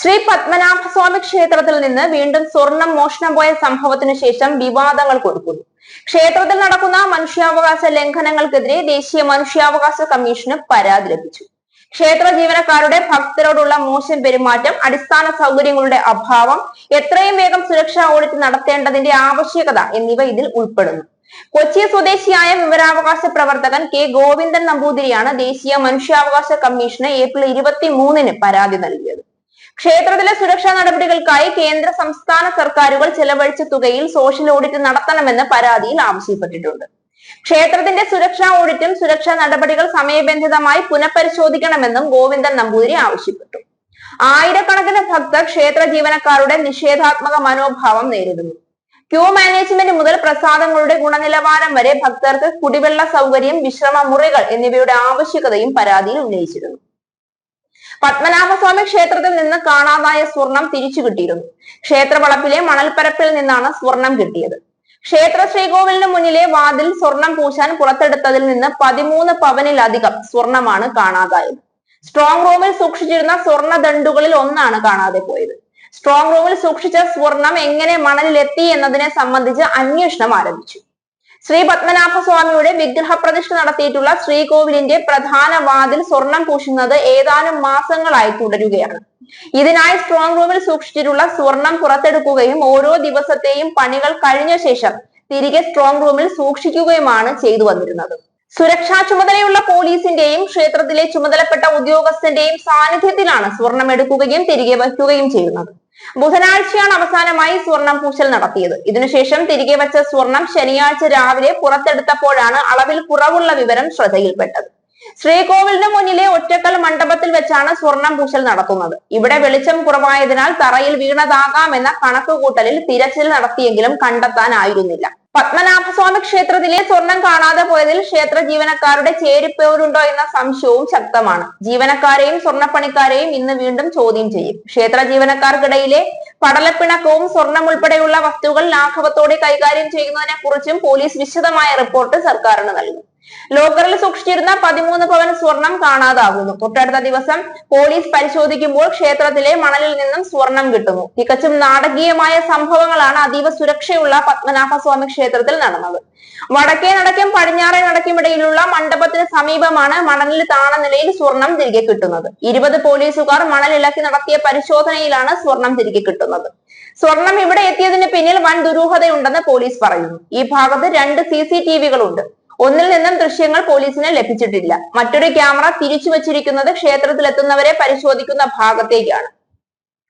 ശ്രീ പത്മനാഭസ്വാമി ക്ഷേത്രത്തിൽ നിന്ന് വീണ്ടും സ്വർണം മോഷണം പോയ സംഭവത്തിന് ശേഷം വിവാദങ്ങൾ കൊടുക്കുന്നു. ക്ഷേത്രത്തിൽ നടക്കുന്ന മനുഷ്യാവകാശ ലംഘനങ്ങൾക്കെതിരെ ദേശീയ മനുഷ്യാവകാശ കമ്മീഷന് പരാതി ലഭിച്ചു. ക്ഷേത്ര ജീവനക്കാരുടെ ഭക്തരോടുള്ള മോശം പെരുമാറ്റം, അടിസ്ഥാന സൗകര്യങ്ങളുടെ അഭാവം, എത്രയും വേഗം സുരക്ഷാ ഓഡിറ്റ് നടത്തേണ്ടതിന്റെ ആവശ്യകത എന്നിവ ഇതിൽ ഉൾപ്പെടുന്നു. കൊച്ചി സ്വദേശിയായ വിവരാവകാശ പ്രവർത്തകൻ കെ ഗോവിന്ദൻ നമ്പൂതിരിയാണ് ദേശീയ മനുഷ്യാവകാശ കമ്മീഷന് ഏപ്രിൽ 23-ന് പരാതി നൽകിയത്. ക്ഷേത്രത്തിലെ സുരക്ഷാ നടപടികൾക്കായി കേന്ദ്ര സംസ്ഥാന സർക്കാരുകൾ ചെലവഴിച്ച തുകയിൽ സോഷ്യൽ ഓഡിറ്റ് നടത്തണമെന്ന് പരാതിയിൽ ആവശ്യപ്പെട്ടിട്ടുണ്ട്. ക്ഷേത്രത്തിന്റെ സുരക്ഷാ ഓഡിറ്റും സുരക്ഷാ നടപടികൾ സമയബന്ധിതമായി പുനഃപരിശോധിക്കണമെന്നും ഗോവിന്ദൻ നമ്പൂതിരി ആവശ്യപ്പെട്ടു. ആയിരക്കണക്കിന് ഭക്തർ ക്ഷേത്ര ജീവനക്കാരുടെ നിഷേധാത്മക മനോഭാവം നേരിടുന്നു. ക്യൂ മാനേജ്മെന്റ് മുതൽ പ്രസാദങ്ങളുടെ ഗുണനിലവാരം വരെ ഭക്തർക്ക് കുടിവെള്ള സൗകര്യം, വിശ്രമ മുറികൾ എന്നിവയുടെ ആവശ്യകതയും പരാതിയിൽ ഉന്നയിച്ചിരുന്നു. പത്മനാഭസ്വാമി ക്ഷേത്രത്തിൽ നിന്ന് കാണാതായ സ്വർണം തിരിച്ചു കിട്ടിയിരുന്നു. ക്ഷേത്രവളപ്പിലെ മണൽപ്പരപ്പിൽ നിന്നാണ് സ്വർണം കിട്ടിയത്. ക്ഷേത്ര ശ്രീകോവിലിന് മുന്നിലെ വാതിൽ സ്വർണം പൂശാൻ പുറത്തെടുത്തതിൽ നിന്ന് 13 പവനിലധികം സ്വർണമാണ് കാണാതായത്. സ്ട്രോങ് റൂമിൽ സൂക്ഷിച്ചിരുന്ന സ്വർണ്ണ ദണ്ഡുകളിൽ ഒന്നാണ് കാണാതെ പോയത്. സ്ട്രോങ് റൂമിൽ സൂക്ഷിച്ച സ്വർണം എങ്ങനെ മണലിലെത്തി എന്നതിനെ സംബന്ധിച്ച് അന്വേഷണം ആരംഭിച്ചു. ശ്രീ പത്മനാഭസ്വാമിയുടെ വിഗ്രഹപ്രതിഷ്ഠ നടത്തിയിട്ടുള്ള ശ്രീകോവിലിന്റെ പ്രധാന വാതിൽ സ്വർണം പൂശുന്നത് ഏതാനും മാസങ്ങളായി തുടരുകയാണ്. ഇതിനായി സ്ട്രോങ് റൂമിൽ സൂക്ഷിച്ചിട്ടുള്ള സ്വർണം പുറത്തെടുക്കുകയും ഓരോ ദിവസത്തെയും പണികൾ കഴിഞ്ഞ ശേഷം തിരികെ സ്ട്രോങ് റൂമിൽ സൂക്ഷിക്കുകയുമാണ് ചെയ്തു വന്നിരുന്നത്. സുരക്ഷാ ചുമതലയുള്ള പോലീസിന്റെയും ക്ഷേത്രത്തിലെ ചുമതലപ്പെട്ട ഉദ്യോഗസ്ഥന്റെയും സാന്നിധ്യത്തിലാണ് സ്വർണം എടുക്കുകയും തിരികെ വയ്ക്കുകയും ചെയ്യുന്നത്. ബുധനാഴ്ചയാണ് അവസാനമായി സ്വർണം പൂശൽ നടത്തിയത്. ഇതിനുശേഷം തിരികെ വെച്ച സ്വർണം ശനിയാഴ്ച രാവിലെ പുറത്തെടുത്തപ്പോഴാണ് അളവിൽ കുറവുള്ള വിവരം ശ്രദ്ധയിൽപ്പെട്ടത്. ശ്രീകോവിലിന് മുന്നിലെ ഒറ്റക്കൽ മണ്ഡപത്തിൽ വെച്ചാണ് സ്വർണം പൂശൽ നടത്തുന്നത്. ഇവിടെ വെളിച്ചം കുറവായതിനാൽ തറയിൽ വീണതാകാമെന്ന കണക്കുകൂട്ടലിൽ തിരച്ചിൽ നടത്തിയെങ്കിലും കണ്ടെത്താനായിരുന്നില്ല. പത്മനാഭസ്വാമി ക്ഷേത്രത്തിലെ സ്വർണം കാണാതെ പോയതിൽ ക്ഷേത്ര ജീവനക്കാരുടെ ചേരിപ്പോരുണ്ടോ എന്ന സംശയവും ശക്തമാണ്. ജീവനക്കാരെയും സ്വർണ്ണപ്പണിക്കാരെയും ഇന്ന് വീണ്ടും ചോദ്യം ചെയ്യും. ക്ഷേത്ര ജീവനക്കാർക്കിടയിലെ പടലപ്പിണക്കവും സ്വർണം ഉൾപ്പെടെയുള്ള വസ്തുക്കൾ ലാഘവത്തോടെ കൈകാര്യം ചെയ്യുന്നതിനെ കുറിച്ചും പോലീസ് വിശദമായ റിപ്പോർട്ട് സർക്കാരിന് നൽകും. ലോക്കറിൽ സൂക്ഷിച്ചിരുന്ന 13 പവൻ സ്വർണം കാണാതാകുന്നു. തൊട്ടടുത്ത ദിവസം പോലീസ് പരിശോധിക്കുമ്പോൾ ക്ഷേത്രത്തിലെ മണലിൽ നിന്നും സ്വർണം കിട്ടുന്നു. തികച്ചും നാടകീയമായ സംഭവങ്ങളാണ് അതീവ സുരക്ഷയുള്ള പത്മനാഭസ്വാമി ക്ഷേത്രത്തിൽ നടന്നത്. വടക്കേ നടക്കും പടിഞ്ഞാറേ നടക്കും ഇടയിലുള്ള മണ്ഡപത്തിന് സമീപമാണ് മണലിൽ താണ നിലയിൽ സ്വർണം തിരികെ കിട്ടുന്നത്. 20 പോലീസുകാർ മണലിളക്കി നടത്തിയ പരിശോധനയിലാണ് സ്വർണം തിരികെ കിട്ടുന്നത്. സ്വർണം ഇവിടെ എത്തിയതിന് പിന്നിൽ വൻ ദുരൂഹതയുണ്ടെന്ന് പോലീസ് പറയുന്നു. ഈ ഭാഗത്ത് 2 CCTV-കളുണ്ട്. ഒന്നിൽ നിന്നും ദൃശ്യങ്ങൾ പോലീസിന് ലഭിച്ചിട്ടില്ല. മറ്റൊരു ക്യാമറ തിരിച്ചു വച്ചിരിക്കുന്നത് ക്ഷേത്രത്തിലെത്തുന്നവരെ പരിശോധിക്കുന്ന ഭാഗത്തേക്കാണ്.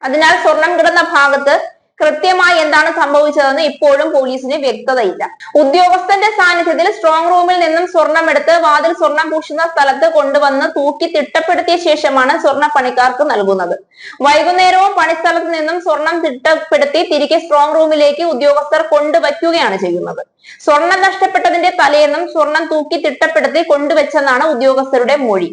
അതിനാൽ സ്വർണം കിടന്ന ഭാഗത്ത് കൃത്യമായി എന്താണ് സംഭവിച്ചതെന്ന് ഇപ്പോഴും പോലീസിന് വ്യക്തതയില്ല. ഉദ്യോഗസ്ഥന്റെ സാന്നിധ്യത്തിൽ സ്ട്രോങ് റൂമിൽ നിന്നും സ്വർണം എടുത്ത് വാതിൽ സ്വർണം പൂശുന്ന സ്ഥലത്ത് കൊണ്ടുവന്ന് തൂക്കി തിട്ടപ്പെടുത്തിയ ശേഷമാണ് സ്വർണ്ണപ്പണിക്കാർക്ക് നൽകുന്നത്. വൈകുന്നേരവും പണിസ്ഥലത്ത് നിന്നും സ്വർണം തിട്ടപ്പെടുത്തി തിരികെ സ്ട്രോങ് റൂമിലേക്ക് ഉദ്യോഗസ്ഥർ കൊണ്ടുവയ്ക്കുകയാണ് ചെയ്യുന്നത്. സ്വർണം നഷ്ടപ്പെട്ടതിന്റെ തലേന്നും സ്വർണം തൂക്കി തിട്ടപ്പെടുത്തി കൊണ്ടുവച്ചെന്നാണ് ഉദ്യോഗസ്ഥരുടെ മൊഴി.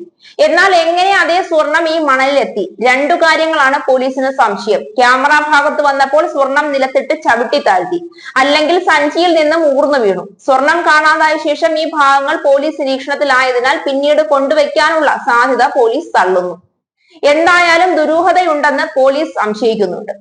എന്നാൽ എങ്ങനെ അതേ സ്വർണം ഈ മണലിലെത്തി? 2 കാര്യങ്ങളാണ് പോലീസിന് സംശയം. ക്യാമറ ഭാഗത്ത് വന്നപ്പോൾ സ്വർണം നിലത്തിട്ട് ചവിട്ടി താഴ്ത്തി, അല്ലെങ്കിൽ സഞ്ചിയിൽ നിന്നും ഊർന്നു വീണു. സ്വർണം കാണാതായ ശേഷം ഈ ഭാഗങ്ങൾ പോലീസ് നിരീക്ഷണത്തിലായതിനാൽ പിന്നീട് കൊണ്ടുവയ്ക്കാനുള്ള സാധ്യത പോലീസ് തള്ളുന്നു. എന്തായാലും ദുരൂഹതയുണ്ടെന്ന് പോലീസ് സംശയിക്കുന്നുണ്ട്.